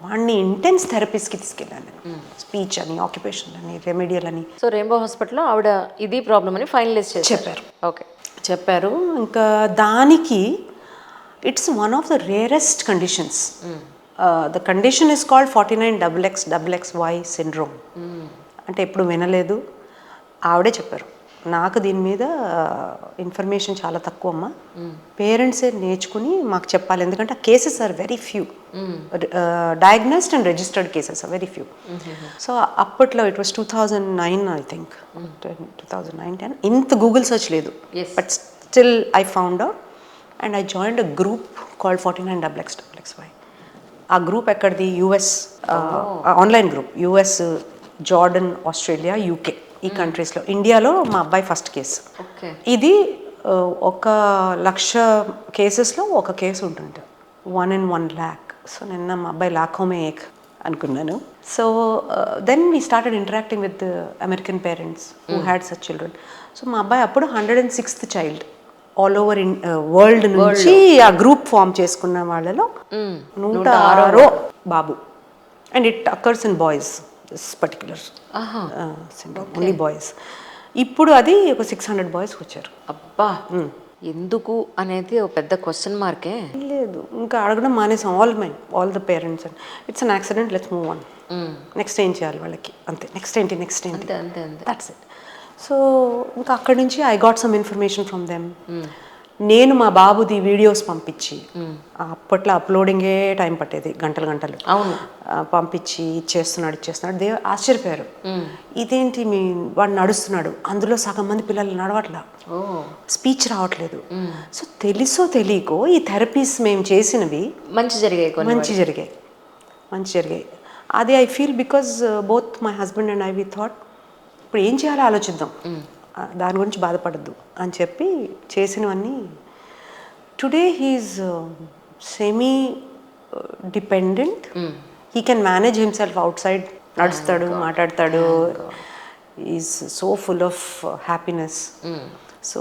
వాడిని ఇంటెన్స్ థెరపీస్కి తీసుకెళ్ళాను నేను. స్పీచ్ అని, ఆక్యుపేషన్ అని, రెమెడియల్ అని. సో రెయిన్బో హాస్పిటల్లో ఆవిడ ఇది ప్రాబ్లం అని ఫైనలైజ్ చెప్పారు. ఓకే, చెప్పారు. ఇంకా దానికి it's one of the rarest conditions. The condition is called 49XXXY syndrome. అంటే ఎప్పుడు వినలేదు. ఆవిడే చెప్పారు. నాకు దీని మీద ఇన్ఫర్మేషన్ చాలా తక్కువ అమ్మా. పేరెంట్సే నేర్చుకుని మాకు చెప్పాలి, ఎందుకంటే ఆ cases are very few. Diagnosed and registered cases are very few. So అప్పట్లో ఇట్ వాస్ 2009 ఐ థింక్, 2009-10. ఇంత గూగుల్ సెర్చ్ లేదు, but still I found out and I joined a group called 49XXXY. ఆ గ్రూప్ ఎక్కడిది? US online group. US, Jordan, Australia, UK, ఈ కంట్రీస్లో. ఇండియాలో మా అబ్బాయి ఫస్ట్ కేసు. ఇది 1,00,000 కేసెస్లో ఒక కేసు ఉంటుంది, 1 in 1,00,000. సో నిన్న మా అబ్బాయి లాఖోమే ఏక్ అనుకున్నాను. So then we started interacting with American parents who had such children. So మా అబ్బాయి అప్పుడు 106th child all over world నుంచి ఆ గ్రూప్ ఫామ్ చేసుకున్న వాళ్ళలో 106వ బాబు. And it occurs in boys, this particular syndrome, only boys. ఇప్పుడు అది ఒక 600 బాయ్స్కి వచ్చారు. అబ్బా, ఎందుకు అనేది ఒక పెద్ద క్వశ్చన్ మార్కే. లేదు, ఇంకా అడగడం మానేసాం all the parents. And it's an accident, let's move on. Next ఏం చేయాలి వాళ్ళకి, అంతే. నెక్స్ట్ ఏంటి దట్స్ ఇట్. సో ఇంకా అక్కడి నుంచి I got some information from them. నేను మా బాబుది వీడియోస్ పంపించి, అప్పట్లో అప్లోడింగే టైం పట్టేది, గంటలు పంపించి ఇచ్చేస్తున్నాడు. దే ఆశ్చర్యపోయారు, ఇదేంటి వాడు నడుస్తున్నాడు, అందులో సగం మంది పిల్లలు నడవట్లా, స్పీచ్ రావట్లేదు. సో తెలుసో తెలియకో ఈ థెరపీస్ మేము చేసినవి మంచి జరిగాయి. అది I feel because both my husband and I we thought, ఇప్పుడు ఏం చేయాలో ఆలోచిద్దాం, దాని గురించి బాధపడద్దు అని చెప్పి చేసినవన్నీ. Today he's semi dependent. He can manage himself outside, నడుస్తాడు, మాట్లాడతాడు. Is so full of happiness. So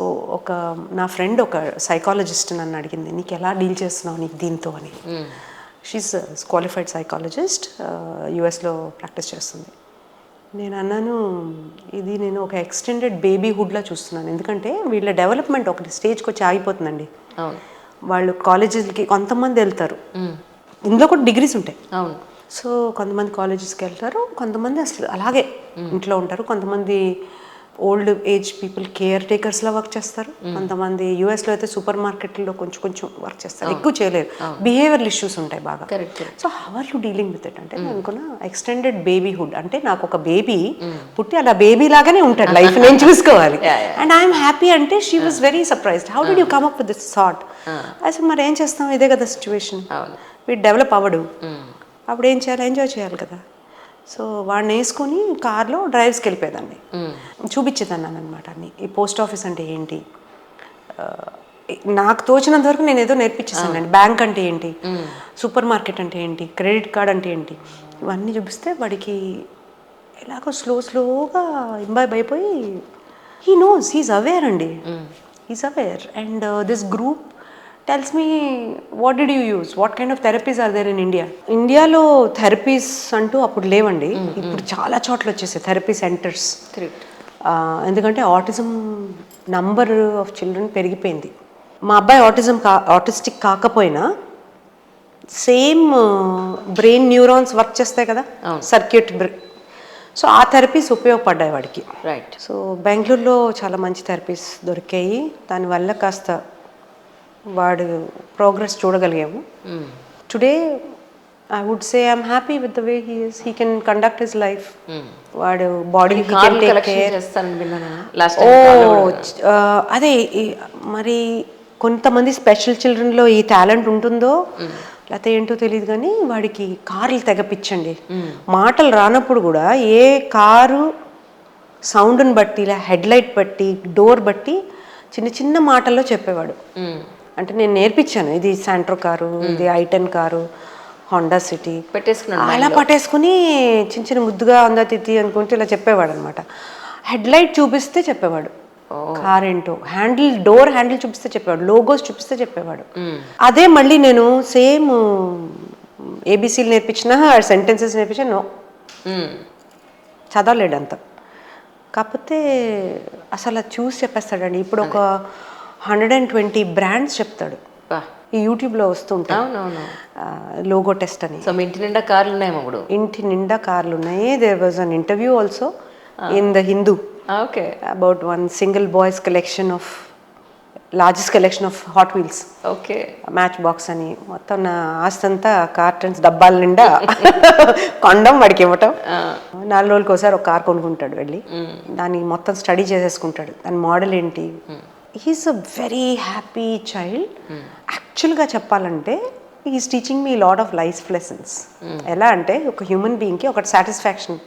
నా ఫ్రెండ్ ఒక సైకాలజిస్ట్ నన్ను అడిగింది, నీకు ఎలా డీల్ చేస్తున్నావు నీకు దీంతో అని. షీఈస్ క్వాలిఫైడ్ సైకాలజిస్ట్, యుఎస్లో ప్రాక్టీస్ చేస్తుంది. నేను అన్నాను, ఇది నేను ఒక ఎక్స్టెండెడ్ బేబీహుడ్లా చూస్తున్నాను. ఎందుకంటే వీళ్ళ డెవలప్మెంట్ ఒక స్టేజ్కి వచ్చి ఆగిపోతుందండి. వాళ్ళు కాలేజెస్కి కొంతమంది వెళ్తారు, ఇందులో కూడా డిగ్రీస్ ఉంటాయి. సో కొంతమంది కాలేజెస్కి వెళ్తారు, కొంతమంది అసలు అలాగే ఇంట్లో ఉంటారు. కొంతమంది ఓల్డ్ ఏజ్ పీపుల్ కేర్ టేకర్స్లా వర్క్ చేస్తారు. కొంతమంది యూఎస్లో అయితే సూపర్ మార్కెట్లో కొంచెం వర్క్ చేస్తారు, ఎక్కువ చేయలేరు. బిహేవియరల్ ఇష్యూస్ ఉంటాయి బాగా. So how are you dealing with it అంటే, నేను అనుకున్నా ఎక్స్టెండెడ్ బేబీహుడ్ అంటే నాకు ఒక బేబీ పుట్టి అలా బేబీ లాగానే ఉంటాడు, లైఫ్ నేను చూసుకోవాలి. అండ్ ఐఎమ్ హ్యాపీ అంటే she was very surprised. How did you come up with this thought? అసలు మరి ఏం చేస్తాం, ఇదే కదా సిచ్యువేషన్. వీడు డెవలప్ అవ్వడు, అప్పుడు ఏం చేయాలి, ఎంజాయ్ చేయాలి కదా. సో వాడిని వేసుకొని కార్లో డ్రైవ్స్కి వెళ్ళిపోయేదాన్ని, చూపించేదాన్ని అనమాట అన్ని. ఈ పోస్ట్ ఆఫీస్ అంటే ఏంటి, నాకు తోచినంత వరకు నేను ఏదో నేర్పించేసానండి. బ్యాంక్ అంటే ఏంటి, సూపర్ మార్కెట్ అంటే ఏంటి, క్రెడిట్ కార్డ్ అంటే ఏంటి, ఇవన్నీ చూపిస్తే వాడికి ఎలాగో స్లోగా ఇంబైబ్ అయిపోయి హీ నోస్, హీస్ అవేర్ అండి, he's aware. And this group tells me, what did you use, what kind of therapies are there in India? ఇండియాలో థెరపీస్ అంటూ అప్పుడు లేవండి. ఇప్పుడు చాలా చోట్ల వచ్చేసాయి థెరపీ సెంటర్స్. ఎందుకంటే ఆటిజం నంబర్ ఆఫ్ చిల్డ్రన్ పెరిగిపోయింది. మా అబ్బాయి ఆటిస్టిక్ కాకపోయినా సేమ్ బ్రెయిన్ న్యూరాన్స్ వర్క్ చేస్తాయి కదా, సర్క్యూట్. సో ఆ థెరపీస్ ఉపయోగపడ్డాయి వాడికి. సో బెంగళూరులో చాలా మంచి థెరపీస్ దొరికాయి, దానివల్ల కాస్త వాడు ప్రోగ్రెస్ చూడగలిగాము. Today I would say I'm happy with the way he is. He can conduct his life. వాడు బాడీ అదే మరి కొంతమంది స్పెషల్ చిల్డ్రన్లో ఈ టాలెంట్ ఉంటుందో లేకపోతే ఏంటో తెలియదు, కానీ వాడికి కార్లు తెగపిచ్చండి. మాటలు రానప్పుడు కూడా ఏ కారు సౌండ్ని బట్టి, ఇలా హెడ్లైట్ బట్టి, డోర్ బట్టి చిన్న మాటల్లో చెప్పేవాడు. అంటే నేను నేర్పించాను, ఇది శాంట్రో కారు, ఇది I-10 కారు, హోండా సిటీ అలా పట్టేసుకుని చిన్న ముద్దుగా ఉందా తిత్తి అనుకుంటే ఇలా చెప్పేవాడు అనమాట. హెడ్లైట్ చూపిస్తే చెప్పేవాడు కార్ ఏంటో, డోర్ హ్యాండిల్ చూపిస్తే చెప్పేవాడు, లోగోస్ చూపిస్తే చెప్పేవాడు. అదే మళ్ళీ నేను సేమ్ ఏబీసీలు నేర్పించినా సెంటెన్సెస్ నేర్పించినా నో, చదవలేడు అంత. కాకపోతే అసలు అది చూసి చెప్పేస్తాడండి. ఇప్పుడు ఒక 120 బ్రాండ్స్ చెప్తాడు, ఈ యూట్యూబ్లో వస్తుంటాయి. అవునవును. లోగో టెస్ట్ అని. సో మీ ఇంటి నిండా కార్లు ఉన్నాయి ఇప్పుడు? ఇంటి నిండా కార్లు ఉన్నాయి. There was an interview also in the Hindu okay about one single boys collection of largest collection of Hot Wheels, okay, match box అని. మొత్తం నా ఆస్తంతా కార్టన్స్ డబ్బాల నిండా కొండం వాడికి ఇవ్వటం. 4 రోజులకి ఒకసారి ఒక కార్ కొనుక్కుంటాడు వెళ్ళి, దాన్ని మొత్తం స్టడీ చేసేసుకుంటాడు, దాని మోడల్ ఏంటి. He's a very happy child. యాక్చువల్గా చెప్పాలంటే he's teaching me lot of life lessons. ఎలా అంటే ఒక హ్యూమన్ బీయింగ్కి ఒకటి సాటిస్ఫాక్షన్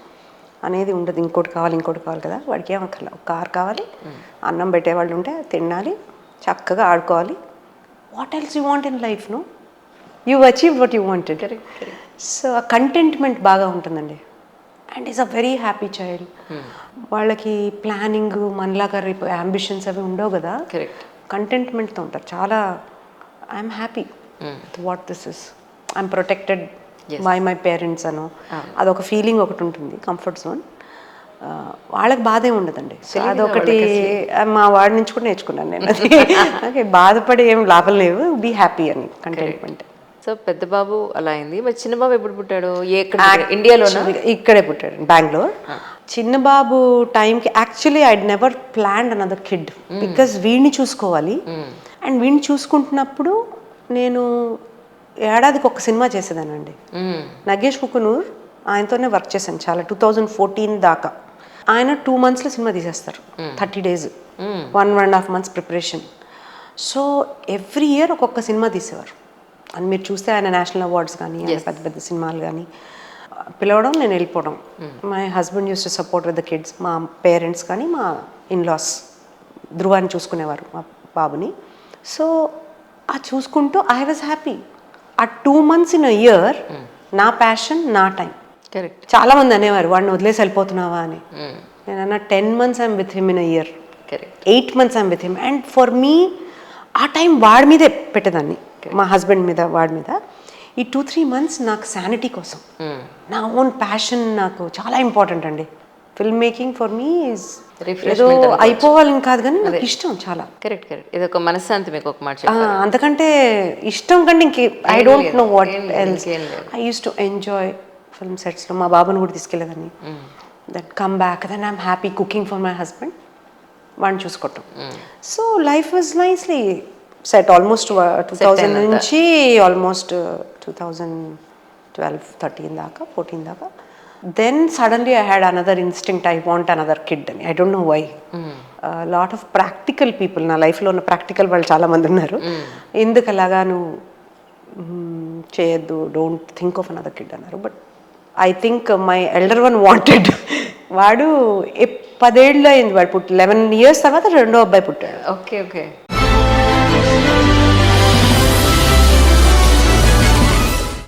అనేది ఉండదు, ఇంకోటి కావాలి కదా. వాడికి ఏమక్కర్లా, ఒక కార్ కావాలి, అన్నం పెట్టేవాళ్ళు ఉంటే తినాలి, చక్కగా ఆడుకోవాలి. What else you want in life? No, you achieve what you wanted. So ఆ కంటెంట్మెంట్ బాగా ఉంటుందండి. And is a very happy child. వాళ్ళకి ప్లానింగ్ మనలాగా రేపు అంబిషన్స్ అవి ఉండవు కదా, కంటెంట్మెంట్తో ఉంటారు. చాలా I'm happy what this is, I'm protected by my parents అను అదొక ఫీలింగ్ ఒకటి ఉంటుంది, కంఫర్ట్ జోన్. వాళ్ళకి బాధ ఏమి ఉండదండి. సో అదొకటి మా వాడి నుంచి కూడా నేర్చుకున్నాను నేను. ఓకే, బాధపడి ఏం లాభం లేవు, బీ హ్యాపీ అని, కంటెంట్మెంట్. సో పెద్ద బాబు అలా అయింది. మరి చిన్న బాబు ఎప్పుడు పుట్టాడు? ఇండియాలోనా? ఇక్కడే పుట్టాడు, బెంగళూరు. చిన్న బాబు టైంకి actually I never planned another kid, because వీడిని చూసుకోవాలి. అండ్ వీడిని చూసుకుంటున్నప్పుడు నేను ఏడాదికి ఒక సినిమా చేసేదానండి. నగేష్ కుకునూర్, ఆయనతోనే వర్క్ చేశాను చాలా, 2014 దాకా. ఆయన 2 monthsలో సినిమా తీసేస్తారు, 30 days, 1.5 months preparation. So every year ఒక్కొక్క సినిమా తీసేవారు. అని మీరు చూస్తే ఆయన నేషనల్ అవార్డ్స్ కానీ, ఆయన పెద్ద పెద్ద సినిమాలు కానీ పిలవడం, నేను వెళ్ళిపోవడం. My husband use to support with the kids. మా పేరెంట్స్ కానీ మా ఇన్లాస్ ధృవాన్ని చూసుకునేవారు, మా బాబుని. సో ఆ చూసుకుంటూ ఐ వాజ్ హ్యాపీ. ఆ 2 months ఇన్ అ ఇయర్ నా ప్యాషన్, నా టైం. కరెక్ట్. చాలా మంది అనేవారు వాడిని వదిలేసి వెళ్ళిపోతున్నావా అని. నేను అన్న 10 months I'm with him in a year, 8 months I'm with him. And for me ఆ టైం వాడి మీదే పెట్టేదాన్ని, మా హస్బెండ్ మీద, వాడి మీద. ఈ 2-3 months నాకు శానిటీ కోసం, నా ఓన్ ప్యాషన్ నాకు చాలా ఇంపార్టెంట్ అండి. Film making for me is ఏదో అయిపోవాలని కాదు కానీ నాకు ఇష్టం చాలా. Correct correct. ఇది ఒక మనశ్శాంతి మీకు ఒక మాట. అంతకంటే ఇష్టం కంటే ఇంకే I don't know what else. I use to enjoy film సెట్స్లో. మా బాబుని కూడా తీసుకెళ్ళేదాన్ని. That come back, then I'm happy cooking for my husband, వాడిని చూసుకోవటం. So life was nicely set almost 2000 నుంచి ఆల్మోస్ట్ 2012-13 దాకా, 14 దాకా. Then suddenly I had another instinct, I want another kid అని. I don't know why. Lot of practical people, నా లైఫ్లో ఉన్న practical వాళ్ళు చాలామంది ఉన్నారు. ఎందుకు అలాగా నువ్వు చేయొద్దు, don't think of another kid అన్నారు. But I think my elder one wanted. వాడు 10 ఏళ్ళు అయింది, వాడు 11 years తర్వాత రెండో అబ్బాయి పుట్టాడు. Okay okay.